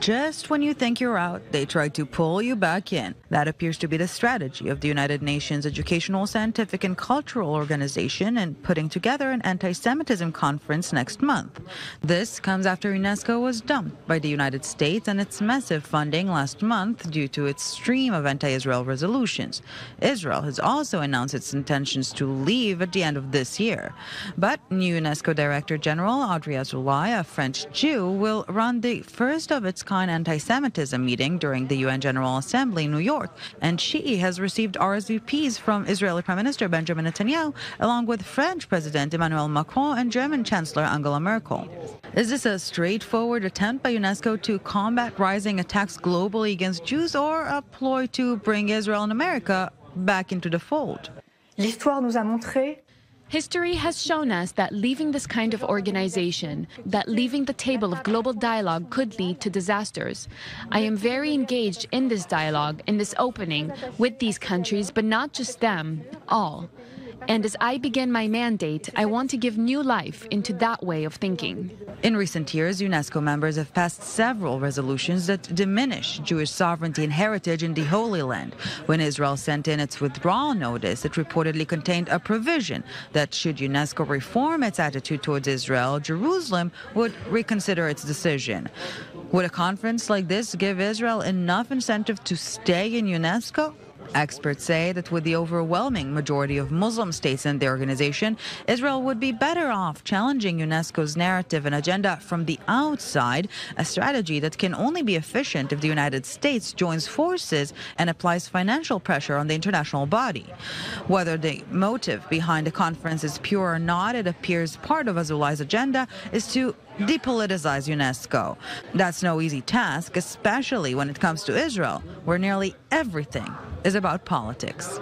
Just when you think you're out, they try to pull you back in. That appears to be the strategy of the United Nations Educational, Scientific and Cultural Organization in putting together an anti-Semitism conference next month. This comes after UNESCO was dumped by the United States and its massive funding last month due to its stream of anti-Israel resolutions. Israel has also announced its intentions to leave at the end of this year. But new UNESCO Director General Audrey Azoulay, a French Jew, will run the first of its kind anti-Semitism meeting during the UN General Assembly in New York, and she has received RSVPs from Israeli Prime Minister Benjamin Netanyahu, along with French President Emmanuel Macron and German Chancellor Angela Merkel. Is this a straightforward attempt by UNESCO to combat rising attacks globally against Jews, or a ploy to bring Israel and America back into the fold? L'histoire nous a montré. History has shown us that leaving this kind of organization, that leaving the table of global dialogue could lead to disasters. I am very engaged in this dialogue, in this opening, with these countries, but not just them, all. And as I begin my mandate, I want to give new life into that way of thinking. In recent years, UNESCO members have passed several resolutions that diminish Jewish sovereignty and heritage in the Holy Land. When Israel sent in its withdrawal notice, it reportedly contained a provision that should UNESCO reform its attitude towards Israel, Jerusalem would reconsider its decision. Would a conference like this give Israel enough incentive to stay in UNESCO? Experts say that with the overwhelming majority of Muslim states in the organization, Israel would be better off challenging UNESCO's narrative and agenda from the outside, a strategy that can only be efficient if the United States joins forces and applies financial pressure on the international body. Whether the motive behind the conference is pure or not, it appears part of Azoulay's agenda is to depoliticize UNESCO. That's no easy task, especially when it comes to Israel, where nearly everything is about politics.